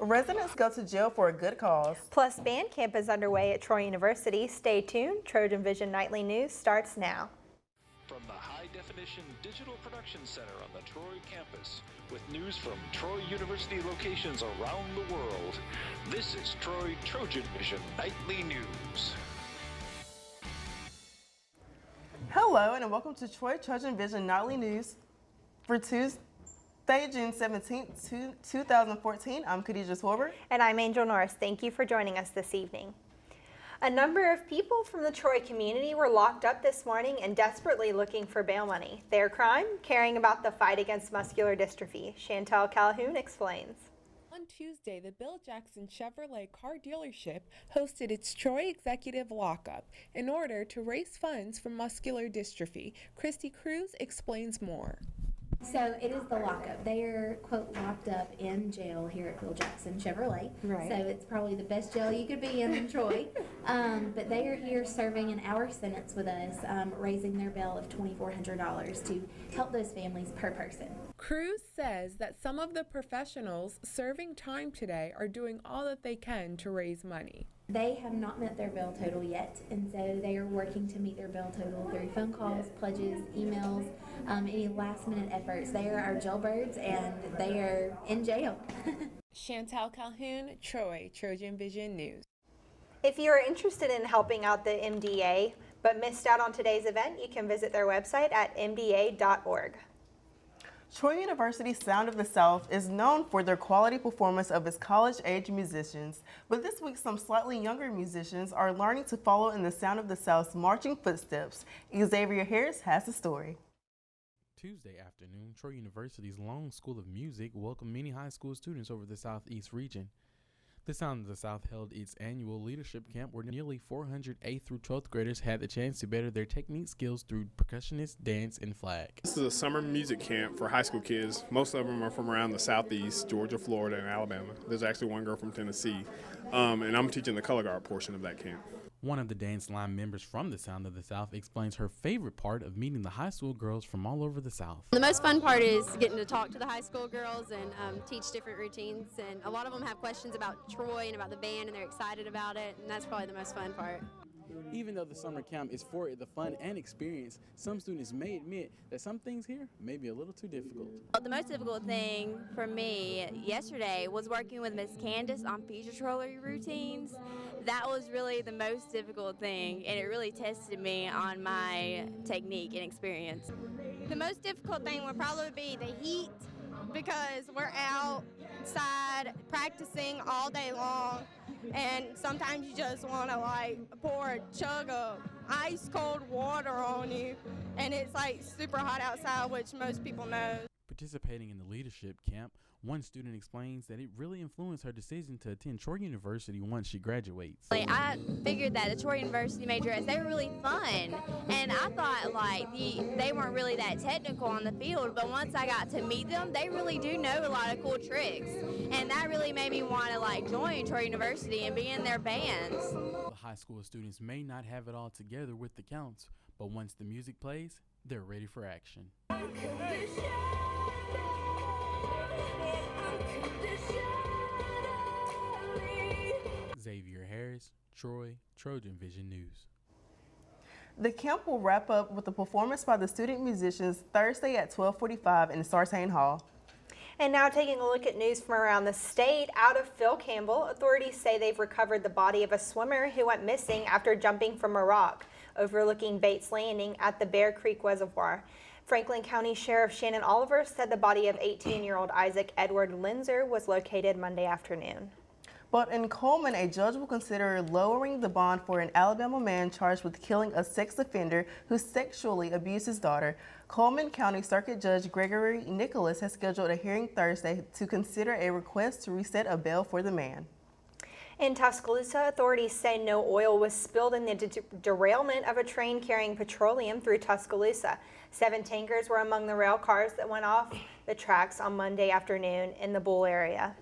Residents go to jail for a good cause. Plus, band camp is underway at Troy University. Stay tuned. Trojan Vision Nightly News starts now. From the high-definition digital production center on the Troy campus, with news from Troy University locations around the world, this is Troy Trojan Vision Nightly News. Hello and welcome to Troy Trojan Vision Nightly News for Tuesday, June 17th, 2014. I'm Khadijah Swarber. And I'm Angel Norris. Thank you for joining us this evening. A number of people from the Troy community were locked up this morning and desperately looking for bail money. Their crime? Caring about the fight against muscular dystrophy. Chantel Calhoun explains. On Tuesday, the Bill Jackson Chevrolet car dealership hosted its Troy Executive Lockup in order to raise funds for muscular dystrophy. Christy Cruz explains more. So it is the lockup. They are, quote, locked up in jail here at Bill Jackson Chevrolet. Right. So it's probably the best jail you could be in Troy. But they are here serving an hour sentence with us, raising their bail of $2,400 to help those families per person. Cruz says that some of the professionals serving time today are doing all that they can to raise money. They have not met their bail total yet, and so they are working to meet their bail total through phone calls, pledges, emails, any last-minute efforts. They are our jailbirds, and they are in jail. Chantel Calhoun, Troy Trojan Vision News. If you are interested in helping out the MDA but missed out on today's event, you can visit their website at mda.org. Troy University's Sound of the South is known for their quality performance of its college-age musicians, but this week some slightly younger musicians are learning to follow in the Sound of the South's marching footsteps. Xavier Harris has the story. Tuesday afternoon, Troy University's Long School of Music welcomed many high school students over the Southeast region. The Sound of the South held its annual leadership camp where nearly 400 8th through 12th graders had the chance to better their technique skills through percussionist, dance, and flag. This is a summer music camp for high school kids. Most of them are from around the Southeast, Georgia, Florida, and Alabama. There's actually one girl from Tennessee, and I'm teaching the color guard portion of that camp. One of the dance line members from the Sound of the South explains her favorite part of meeting the high school girls from all over the South. The most fun part is getting to talk to the high school girls and teach different routines. And a lot of them have questions about Troy and about the band, and they're excited about it. And that's probably the most fun part. Even though the summer camp is for the fun and experience, some students may admit that some things here may be a little too difficult. The most difficult thing for me yesterday was working with Miss Candace on feature troller routines. That was really the most difficult thing, and it really tested me on my technique and experience. The most difficult thing would probably be the heat, because we're outside practicing all day long, and sometimes you just want to pour a chug of ice cold water on you, and it's super hot outside, which most people know. Participating in the leadership camp, one student explains that it really influenced her decision to attend Troy University once she graduates. I figured that the Troy University majorettes, they were really fun, and I thought they weren't really that technical on the field, but once I got to meet them, they really do know a lot of cool tricks, and that really made me want to join Troy University and be in their bands. The high school students may not have it all together with the counts, but once the music plays, they're ready for action. Xavier Harris, Troy, Trojan Vision News. The camp will wrap up with a performance by the student musicians Thursday at 12:45 in Sartain Hall. And now taking a look at news from around the state. Out of Phil Campbell, authorities say they've recovered the body of a swimmer who went missing after jumping from a rock overlooking Bates Landing at the Bear Creek Reservoir. Franklin County Sheriff Shannon Oliver said the body of 18-year-old Isaac Edward Linzer was located Monday afternoon. But in Coleman, a judge will consider lowering the bond for an Alabama man charged with killing a sex offender who sexually abused his daughter. Coleman County Circuit Judge Gregory Nicholas has scheduled a hearing Thursday to consider a request to reset a bail for the man. In Tuscaloosa, authorities say no oil was spilled in the derailment of a train carrying petroleum through Tuscaloosa. 7 tankers were among the rail cars that went off the tracks on Monday afternoon in the Bull area.